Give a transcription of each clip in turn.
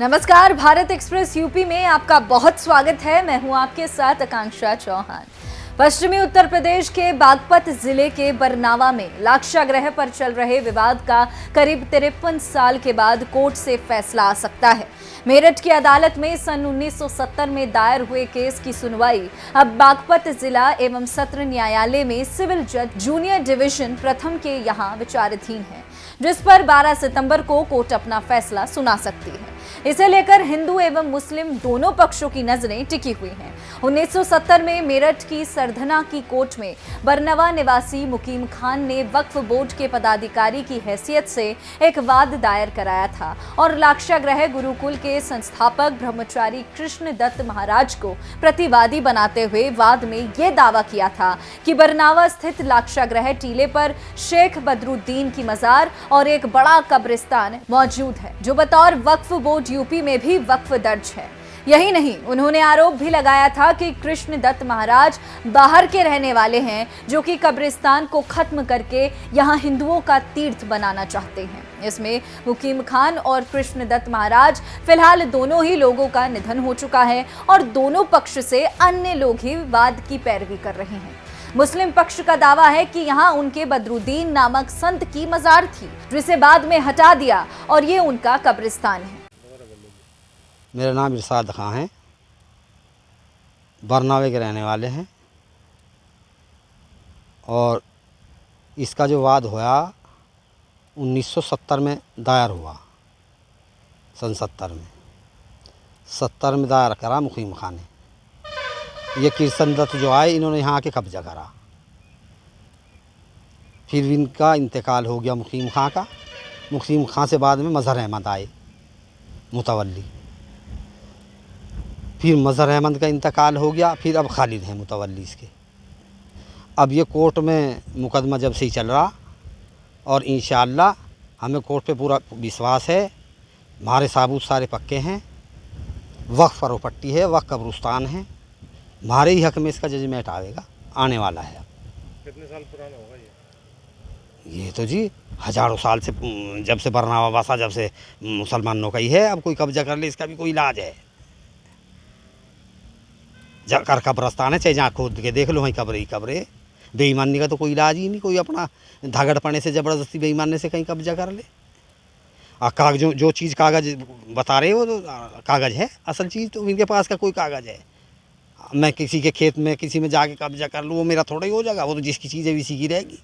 नमस्कार, Bharat express UP में आपका बहुत स्वागत है। मैं हूं आपके साथ आकांक्षा चौहान। पश्चिमी उत्तर प्रदेश के बागपत जिले के बरनावा में लाक्षागृह पर चल रहे विवाद का करीब 53 साल के बाद कोर्ट से फैसला आ सकता है। मेरठ की अदालत में सन 1970 में दायर हुए केस की सुनवाई अब बागपत जिला एवं सत्र न्यायालय में सिविल जज जूनियर डिवीजन प्रथम के यहां विचाराधीन है, जिस पर 12 सितंबर को कोर्ट अपना फैसला सुना सकती है। इसे लेकर हिंदू एवं मुस्लिम दोनों पक्षों की नजरें टिकी हुई हैं। 1970 में मेरठ की सरधना की कोर्ट में बरनवा निवासी मुकीम खान ने वक्फ बोर्ड के पदाधिकारी की हैसियत से एक वाद दायर कराया था और लाक्षागृह गुरुकुल के संस्थापक ब्रह्मचारी कृष्ण दत्त महाराज को प्रतिवादी बनाते हुए वाद में यह दावा किया था कि बरनावा स्थित लाक्षागृह टीले पर शेख बदरुद्दीन की मजार और एक बड़ा कब्रिस्तान मौजूद है, जो बतौर वक्फ बोर्ड यूपी में भी वक्फ दर्ज है। यही नहीं, उन्होंने आरोप भी लगाया था कि कृष्ण दत्त महाराज बाहर के रहने वाले हैं, जो कि कब्रिस्तान को खत्म करके यहां हिंदुओं का तीर्थ बनाना चाहते हैं। इसमें मुकीम खान और कृष्ण दत्त महाराज फिलहाल दोनों ही लोगों का निधन हो चुका है और दोनों पक्ष से अन्य लोग ही वाद की पैरवी कर रहे हैं। मुस्लिम पक्ष का दावा है कि यहां उनके बदरुद्दीन नामक संत की मजार थी, जिसे बाद में हटा दिया और ये उनका कब्रिस्तान है। मेरा नाम इरशाद खां है, बरनावे के रहने वाले हैं और इसका जो वाद हुआ 1970 में दायर हुआ। सन 70 में दायर करा मुकीम खान ने। ये कृष्ण दत्त जो आए, इन्होंने यहाँ आके कब्जा करा। फिर इनका इंतकाल हो गया मुकीम खां का। मुकीम खां से बाद में मज़हर अहमद आए मुतवल्ली। फिर मज़हर अहमद का इंतकाल हो गया, फिर अब खालिद हैं मुतवल्ली इसके। अब ये कोर्ट में मुकदमा जब से ही चल रहा और इंशाअल्लाह हमें कोर्ट पे पूरा विश्वास है। हमारे साबूत सारे पक्के हैं, वक्फ प्रॉपर्टी है, वक्फ कब्रिस्तान है, हमारे ही हक में इसका जजमेंट आएगा, आने वाला है। कितने साल पुराना होगा ये तो जी हजारों साल से, जब से बरनावा बसा, जब से मुसलमानों का ही है। अब कोई कब्जा कर ले, इसका भी कोई इलाज है। कर कब्रस्तान है, चाहे जहाँ खोद के देख लो, वहीं कब्र ही कब्रे। बेईमानी का तो कोई इलाज ही नहीं। कोई अपना धागड़ पड़ने से ज़बरदस्ती बेईमानी से कहीं कब्जा कर ले। कागज जो चीज़ कागज़ बता रहे हो तो कागज़ है, असल चीज़ तो इनके पास का कोई कागज़ है। मैं किसी के खेत में किसी में जाके कब्जा कर लूँ, वो मेरा थोड़ा ही हो जाएगा। वो तो जिसकी चीज़ है इसी की रहेगी।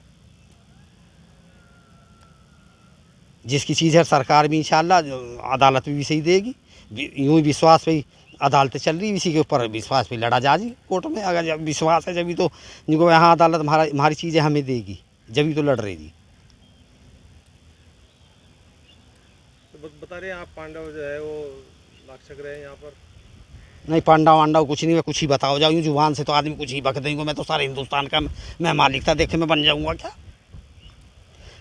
जिसकी चीज़ है सरकार भी इंशाअल्लाह, अदालत भी सही देगी। यूँ ही विश्वास पे अदालतें चल रही, इसी के ऊपर विश्वास पे लड़ा जा जी कोर्ट में। अगर जब विश्वास है, जब तो जिनको यहाँ अदालत हमारी चीज़ें हमें देगी, जब तो लड़ रही। तो बता रहे हैं आप, पांडव जो है वो लाक्षागृह है यहाँ पर? नहीं, पांडा वांडा कुछ नहीं। मैं कुछ ही बताओ जाऊँ जुबान से तो आदमी कुछ ही बक देंगे। मैं तो सारे हिंदुस्तान का मैं मालिक था, देखे मैं बन जाऊँगा क्या?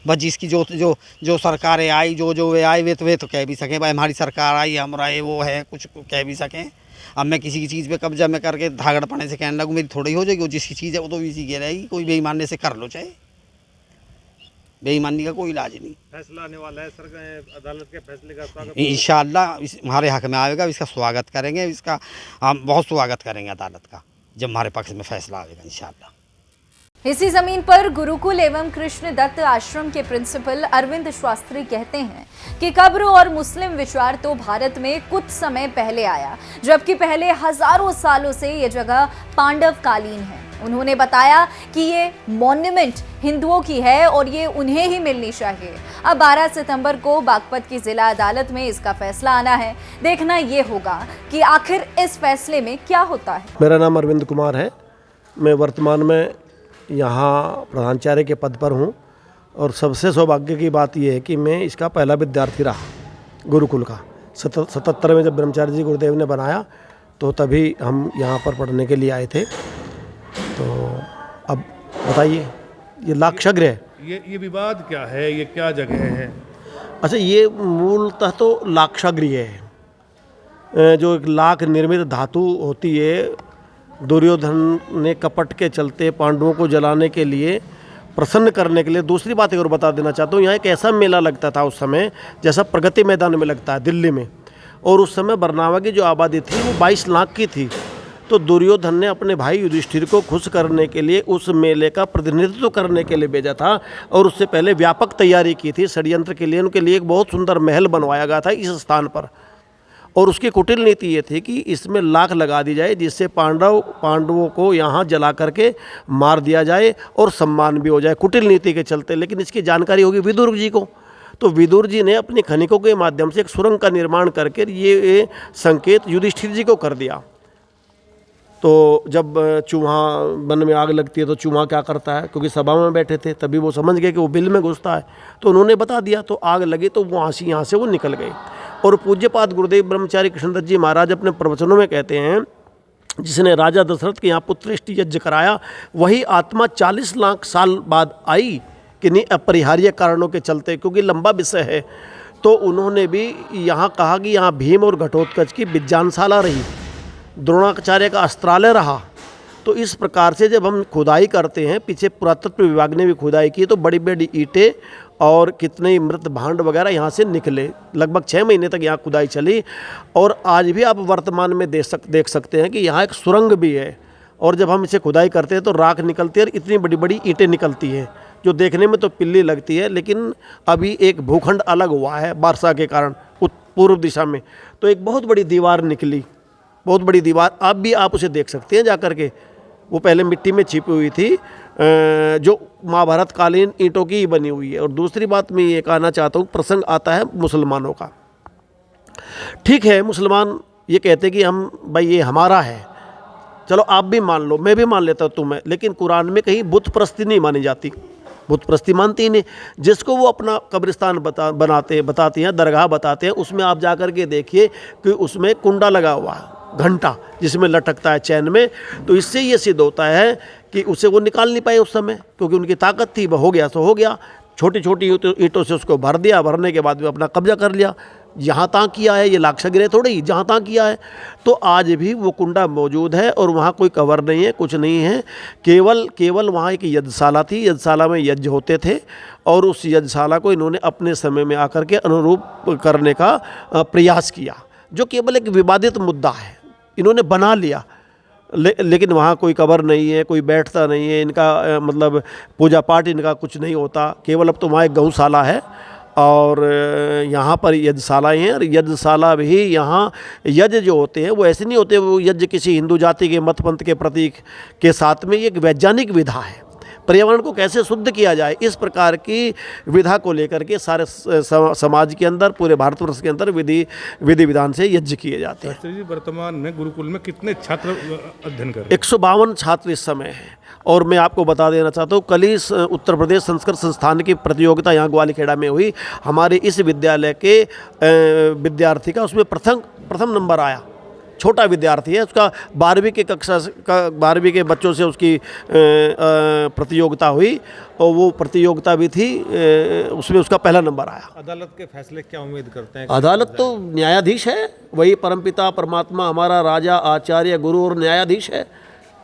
बस जिसकी जो सरकारें आई, जो वे आए, वे तो कह भी सकें भाई हमारी सरकार आई, हमारा ये वो है, कुछ कह भी सकें। अब मैं किसी की चीज़ पे कब्जा में करके धागड़ पड़ने से कहने लगूँ, मेरी थोड़ी हो जाएगी। वो जिसकी चीज़ है वो तो इसी की रहेगी। कोई बेईमानी से कर लो, चाहे बेईमानी का कोई इलाज नहीं। फैसला आने वाला है, सरकार अदालत के फैसले का स्वागत इंशाअल्लाह हमारे हक में आएगा। इसका स्वागत करेंगे, इसका हम बहुत स्वागत करेंगे अदालत का, जब हमारे पक्ष में फैसला आएगा इंशाअल्लाह। इसी जमीन पर गुरुकुल एवं कृष्ण दत्त आश्रम के प्रिंसिपल अरविंद शास्त्री कहते हैं कि कब्र और मुस्लिम विचार तो भारत में कुछ समय पहले आया, जबकि पहले हजारों सालों से ये जगह पांडव कालीन है। उन्होंने बताया कि ये मॉन्यूमेंट हिंदुओं की है और ये उन्हें ही मिलनी चाहिए। अब 12 सितंबर को बागपत की जिला अदालत में इसका फैसला आना है। देखना ये होगा कि आखिर इस फैसले में क्या होता है। मेरा नाम अरविंद कुमार है। मैं वर्तमान में यहाँ प्रधानाचार्य के पद पर हूँ और सबसे सौभाग्य की बात यह है कि मैं इसका पहला विद्यार्थी रहा गुरुकुल का। 77 में जब ब्रह्मचारी जी गुरुदेव ने बनाया तो तभी हम यहाँ पर पढ़ने के लिए आए थे। तो अब बताइए, ये लाक्षागृह, ये विवाद क्या है, ये क्या जगह है? अच्छा, ये मूलतः तो लाक्षागृह है, जो एक लाख निर्मित धातु होती है। दुर्योधन ने कपट के चलते पांडवों को जलाने के लिए प्रसन्न करने के लिए। दूसरी बात एक और बता देना चाहता हूँ, यहाँ एक ऐसा मेला लगता था उस समय जैसा प्रगति मैदान में लगता है दिल्ली में। और उस समय बरनावा की जो आबादी थी वो 22 लाख की थी। तो दुर्योधन ने अपने भाई युधिष्ठिर को खुश करने के लिए उस मेले का प्रतिनिधित्व करने के लिए भेजा था और उससे पहले व्यापक तैयारी की थी षड्यंत्र के लिए। उनके लिए एक बहुत सुंदर महल बनवाया गया था इस स्थान पर, और उसकी कुटिल नीति ये थी कि इसमें लाख लगा दी जाए जिससे पांडवों को यहाँ जला करके मार दिया जाए और सम्मान भी हो जाए, कुटिल नीति के चलते। लेकिन इसकी जानकारी होगी विदुर जी को, तो विदुर जी ने अपने खनिकों के माध्यम से एक सुरंग का निर्माण करके ये संकेत युधिष्ठिर जी को कर दिया। तो जब चूहा वन में आग लगती है तो चूहा क्या करता है, क्योंकि सभा में बैठे थे तभी वो समझ गए कि वो बिल में घुसता है, तो उन्होंने बता दिया। तो आग लगी तो वो यहाँ से वो निकल गए। और पूज्यपाद गुरुदेव ब्रह्मचारी कृष्णदत्त जी महाराज अपने प्रवचनों में कहते हैं, जिसने राजा दशरथ के यहाँ पुत्रेष्टि यज्ञ कराया वही आत्मा 40 लाख साल बाद आई, कि नहीं अपरिहार्य कारणों के चलते, क्योंकि लंबा विषय है। तो उन्होंने भी यहाँ कहा कि यहाँ भीम और घटोत्कच की विज्ञानशाला रही, द्रोणाचार्य का अस्त्रालय रहा। तो इस प्रकार से जब हम खुदाई करते हैं, पीछे पुरातत्व विभाग ने भी खुदाई की, तो बड़ी बड़ी ईंटें और कितने ही मृत भांड वगैरह यहाँ से निकले। लगभग 6 महीने तक यहाँ खुदाई चली, और आज भी आप वर्तमान में देख सकते हैं कि यहाँ एक सुरंग भी है। और जब हम इसे खुदाई करते हैं तो राख निकलती है और इतनी बड़ी बड़ी ईंटें निकलती हैं, जो देखने में तो पिल्ली लगती है, लेकिन अभी एक भूखंड अलग हुआ है वर्षा के कारण पूर्व दिशा में, तो एक बहुत बड़ी दीवार निकली, बहुत बड़ी दीवार। अब भी आप उसे देख सकते हैं जा कर के। वो पहले मिट्टी में छिपी हुई थी, जो महाभारत कालीन ईंटों की ही बनी हुई है। और दूसरी बात मैं ये कहना चाहता हूँ, प्रसंग आता है मुसलमानों का। ठीक है, मुसलमान ये कहते कि हम भाई ये हमारा है, चलो आप भी मान लो, मैं भी मान लेता हूँ तुम्हें, लेकिन कुरान में कहीं बुत परस्ती नहीं मानी जाती, बुत परस्ती मानती ही नहीं। जिसको वो अपना कब्रिस्तान बताते हैं, दरगाह बताते हैं, उसमें आप जा कर के देखिए कि उसमें कुंडा लगा हुआ है, घंटा जिसमें लटकता है चैन में। तो इससे ये सिद्ध होता है कि उसे वो निकाल नहीं पाए उस समय, क्योंकि उनकी ताकत थी, वह हो गया तो हो गया। छोटी छोटी ईंटों से उसको भर दिया, भरने के बाद भी अपना कब्जा कर लिया। यहाँ तक किया है, ये लाक्षागृह थोड़ी ही, जहाँ तक किया है। तो आज भी वो कुंडा मौजूद है और वहाँ कोई कवर नहीं है, कुछ नहीं है, केवल वहाँ एक यज्ञशाला थी, यज्ञशाला में यज्ञ होते थे, और उस यज्ञशाला को इन्होंने अपने समय में आकर के अनुरूप करने का प्रयास किया, जो केवल एक विवादित मुद्दा है, इन्होंने बना लिया। लेकिन वहाँ कोई कबर नहीं है, कोई बैठता नहीं है, इनका मतलब पूजा पाठ इनका कुछ नहीं होता। केवल अब तो वहाँ एक गौशाला है और यहाँ पर यज्ञशालाएँ हैं। और यज्ञशाला भी यहाँ यज्ञ जो होते हैं वो ऐसे नहीं होते, वो यज्ञ किसी हिंदू जाति के मत पंथ के प्रतीक के साथ में एक वैज्ञानिक विधा है। पर्यावरण को कैसे शुद्ध किया जाए, इस प्रकार की विधा को लेकर के सारे समाज के अंदर, पूरे भारतवर्ष के अंदर विधि विधान से यज्ञ किए जाते हैं। जी, वर्तमान में गुरुकुल में कितने छात्र अध्ययन कर रहे हैं? 152 छात्र इस समय हैं। और मैं आपको बता देना चाहता हूँ, कल ही उत्तर प्रदेश संस्कृत संस्थान की प्रतियोगिता यहाँ ग्वालिखेड़ा में हुई। हमारे इस विद्यालय के विद्यार्थी का उसमें प्रथम नंबर आया। छोटा विद्यार्थी है, उसका 12वीं के कक्षा का 12वीं के बच्चों से उसकी प्रतियोगिता हुई और वो प्रतियोगिता भी थी, उसमें उसका पहला नंबर आया। अदालत के फैसले क्या उम्मीद करते हैं? अदालत तो न्यायाधीश है, वही परमपिता परमात्मा हमारा राजा आचार्य गुरु और न्यायाधीश है।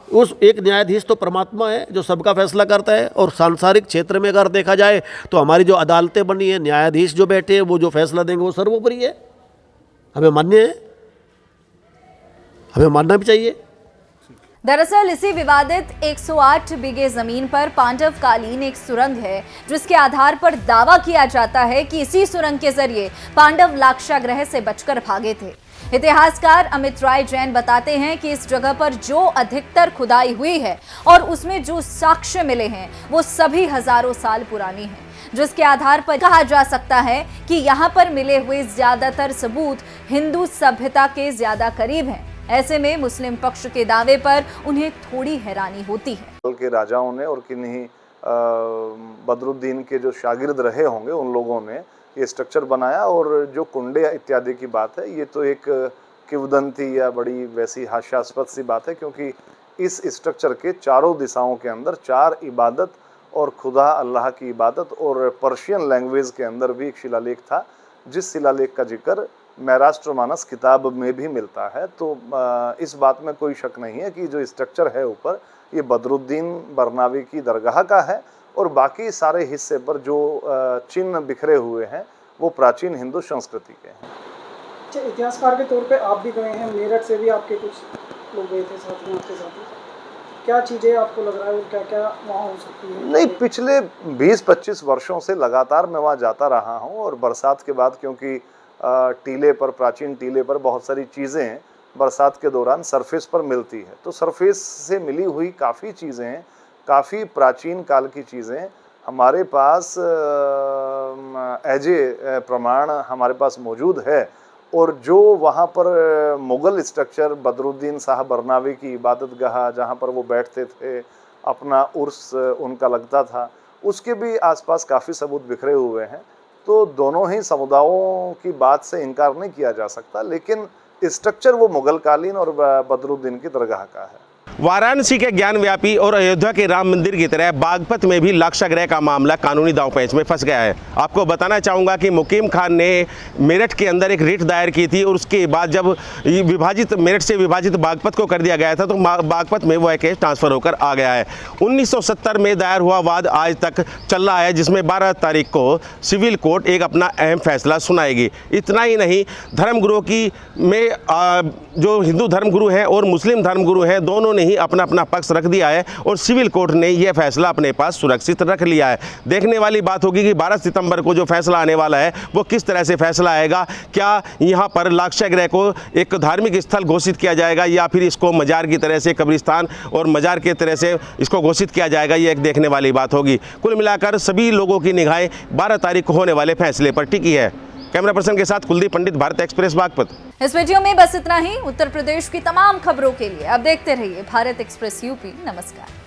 उस एक न्यायाधीश तो परमात्मा है जो सबका फैसला करता है। और सांसारिक क्षेत्र में अगर देखा जाए तो हमारी जो अदालतें बनी हैं, न्यायाधीश जो बैठे हैं, वो जो फैसला देंगे वो सर्वोपरि है, हमें मान्य है, हमें मानना भी चाहिए। दरअसल इसी विवादित 108 बीघे जमीन पर पांडवकालीन एक सुरंग है, जिसके आधार पर दावा किया जाता है कि इसी सुरंग के जरिए पांडव लाक्षागृह से बचकर भागे थे। इतिहासकार अमित राय जैन बताते हैं कि इस जगह पर जो अधिकतर खुदाई हुई है और उसमें जो साक्ष्य मिले हैं वो सभी हजारों साल पुरानी हैं, जिसके आधार पर कहा जा सकता है कि यहाँ पर मिले हुए ज्यादातर सबूत हिंदू सभ्यता के ज्यादा करीब हैं। ऐसे में मुस्लिम पक्ष के दावे पर उन्हें थोड़ी हैरानी होती है। के राजाओं ने और किन्हीं बदरुद्दीन के जो शागिर्द रहे होंगे उन लोगों ने ये स्ट्रक्चर बनाया। और जो कुंडे इत्यादि की बात है, ये तो एक किंवदंती या बड़ी वैसी हास्यास्पद सी बात है, क्योंकि इस स्ट्रक्चर के चारों दिशाओं के अंदर 4 इबादत और खुदा अल्लाह की इबादत और पर्शियन लैंग्वेज के अंदर भी एक शिलालेख था, जिस शिलालेख का जिक्र महराष्ट्रमानस किताब में भी मिलता है। तो इस बात में कोई शक नहीं है कि जो स्ट्रक्चर है ऊपर, ये बदरुद्दीन बरनावी की दरगाह का है। और बाकी सारे हिस्से पर जो चिन्ह बिखरे हुए हैं वो प्राचीन हिंदू संस्कृति के हैं। इतिहासकार के तौर पे आप भी गए हैं, मेरठ से भी आपके कुछ लोग गए थे साथ में आपके साथ। क्या चीज़ें आपको लग रहा है और क्या क्या वहाँ हो सकती है? नहीं, पिछले 20-25 वर्षों से लगातार मैं वहाँ जाता रहा हूँ और बरसात के बाद, क्योंकि टीले पर, प्राचीन टीले पर बहुत सारी चीज़ें बरसात के दौरान सरफेस पर मिलती है, तो सरफेस से मिली हुई काफ़ी चीज़ें, काफ़ी प्राचीन काल की चीज़ें हमारे पास एज ए प्रमाण हमारे पास मौजूद है। और जो वहाँ पर मुग़ल स्ट्रक्चर, बदरुद्दीन शाह बरनावी की इबादत गाह, जहाँ पर वो बैठते थे, अपना उर्स उनका लगता था, उसके भी आसपास काफ़ी सबूत बिखरे हुए हैं। तो दोनों ही समुदायों की बात से इनकार नहीं किया जा सकता, लेकिन स्ट्रक्चर वो मुग़ल कालीन और बदरुद्दीन की दरगाह का है। वाराणसी के ज्ञानव्यापी और अयोध्या के राम मंदिर की तरह बागपत में भी लाक्षागृह का मामला कानूनी दांवपेच में फंस गया है। आपको बताना चाहूँगा कि मुकीम खान ने मेरठ के अंदर एक रिट दायर की थी और उसके बाद जब मेरठ से विभाजित बागपत को कर दिया गया था तो बागपत में वह केस ट्रांसफ़र होकर आ गया है। 1970 में दायर हुआ वाद आज तक चल रहा है, जिसमें 12 तारीख को सिविल कोर्ट एक अपना अहम फैसला सुनाएगी। इतना ही नहीं, धर्मगुरुओं की जो हिंदू धर्मगुरु हैं और मुस्लिम धर्मगुरु हैं, दोनों ने ही अपना अपना पक्ष रख दिया है और सिविल कोर्ट ने यह फैसला अपने पास सुरक्षित रख लिया है। देखने वाली बात होगी कि 12 सितंबर को जो फैसला आने वाला है वो किस तरह से फैसला आएगा। क्या यहाँ पर लाक्षागृह को एक धार्मिक स्थल घोषित किया जाएगा या फिर इसको मजार की तरह से, कब्रिस्तान और मजार की तरह से इसको घोषित किया जाएगा, ये एक देखने वाली बात होगी। कुल मिलाकर सभी लोगों की निगाहें 12 तारीख को होने वाले फैसले पर टिकी है। कैमरा पर्सन के साथ कुलदीप पंडित, भारत एक्सप्रेस, बागपत। इस वीडियो में बस इतना ही। उत्तर प्रदेश की तमाम खबरों के लिए अब देखते रहिए भारत एक्सप्रेस यूपी। नमस्कार।